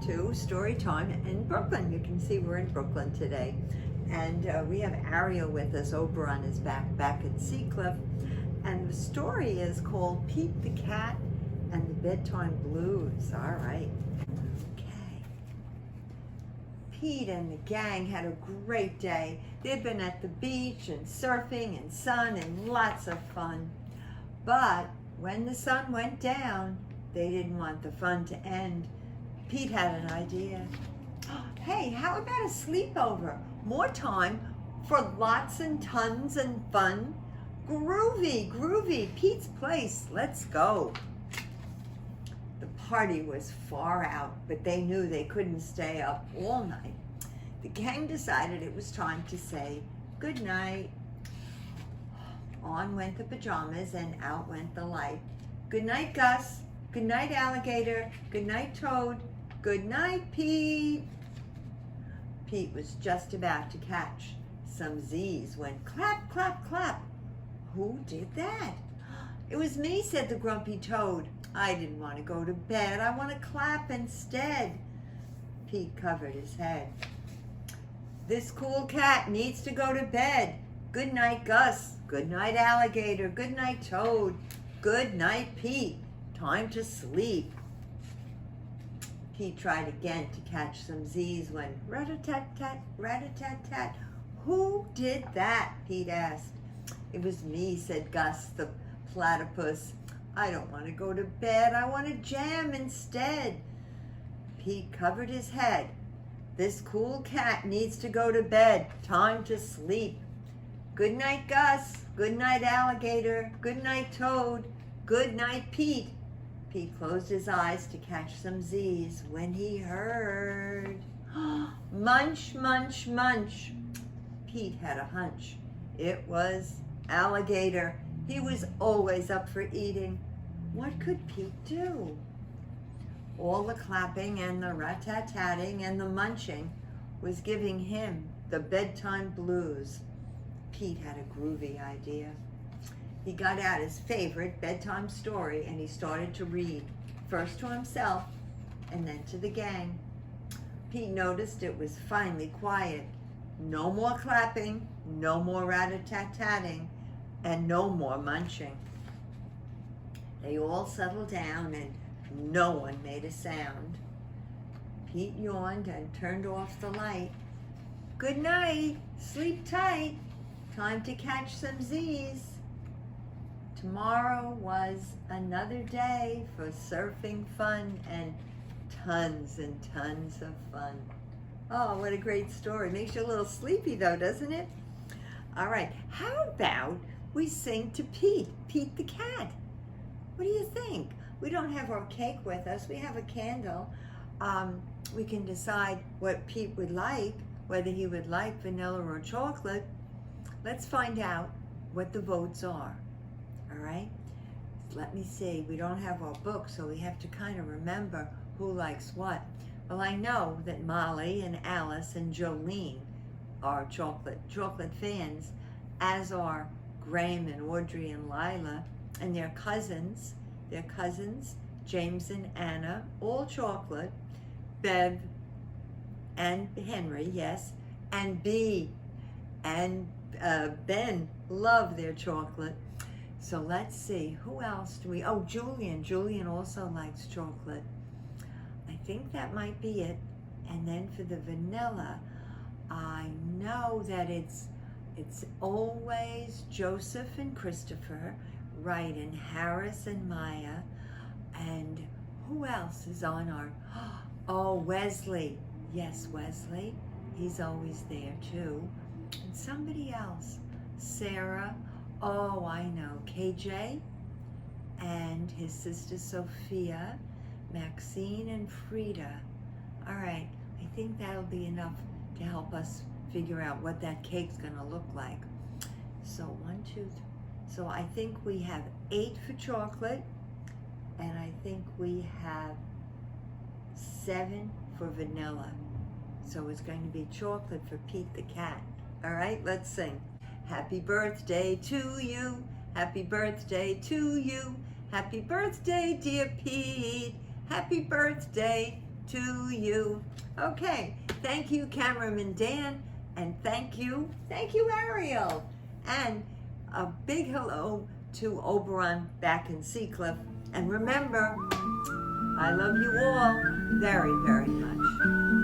to Story Time in Brooklyn. You can see we're in Brooklyn today. And we have Ariel with us over on his back at Seacliff. And the story is called Pete the Cat and the Bedtime Blues. All right. Okay. Pete and the gang had a great day. They'd been at the beach and surfing and sun and lots of fun. But when the sun went down, they didn't want the fun to end. Pete had an idea. Hey, how about a sleepover? More time for lots and tons and fun. Groovy, groovy, Pete's place, let's go. The party was far out, but they knew they couldn't stay up all night. The gang decided it was time to say good night. On went the pajamas and out went the light. Good night, Gus. Good night, Alligator. Good night, Toad. Good night, Pete. Pete was just about to catch some Z's when clap, clap, clap. Who did that? It was me, said the grumpy Toad. I didn't want to go to bed. I want to clap instead. Pete covered his head. This cool cat needs to go to bed. Good night, Gus. Good night, Alligator. Good night, Toad. Good night, Pete. Time to sleep. Pete tried again to catch some Z's when rat-a-tat-tat, rat-a-tat-tat. Who did that? Pete asked. It was me, said Gus the platypus. I don't want to go to bed. I want to jam instead. Pete covered his head. This cool cat needs to go to bed. Time to sleep. Good night, Gus. Good night, Alligator. Good night, Toad. Good night, Pete. Pete closed his eyes to catch some Z's when he heard munch, munch, munch. Pete had a hunch. It was Alligator. He was always up for eating. What could Pete do? All the clapping and the rat-tat-tatting and the munching was giving him the bedtime blues. Pete had a groovy idea. He got out his favorite bedtime story and he started to read, first to himself and then to the gang. Pete noticed it was finally quiet. No more clapping, no more rat-a-tat-tatting, and no more munching. They all settled down and no one made a sound. Pete yawned and turned off the light. Good night, sleep tight, time to catch some Z's. Tomorrow was another day for surfing fun and tons of fun. Oh, what a great story. Makes you a little sleepy though, doesn't it? All right, how about we sing to Pete, Pete the cat? What do you think? We don't have our cake with us. We have a candle. We can decide what Pete would like, whether he would like vanilla or chocolate. Let's find out what the votes are. All right? Let me see. We don't have our book, so we have to kind of remember who likes what. Well, I know that Molly and Alice and Jolene are chocolate fans, as are Graham and Audrey and Lila, and their cousins, James and Anna, all chocolate. Bev and Henry, yes, and Bee and Ben love their chocolate. So let's see, who else do we, oh, Julian also likes chocolate. I think that might be it. And then for the vanilla, I know that it's always Joseph and Christopher, right, and Harris and Maya, and who else is on our, oh, Wesley. Yes, Wesley, he's always there too. And somebody else, Sarah, oh, I know, KJ, and his sister Sophia, Maxine and Frida. All right, I think that'll be enough to help us figure out what that cake's gonna look like. So 1, 2, 3. So I think we have 8 for chocolate, and I think we have 7 for vanilla. So it's going to be chocolate for Pete the cat. All right, let's sing. Happy birthday to you. Happy birthday to you. Happy birthday, dear Pete. Happy birthday to you. Okay, thank you, cameraman Dan, and thank you, Ariel. And a big hello to Oberon back in Seacliff. And remember, I love you all very, very much.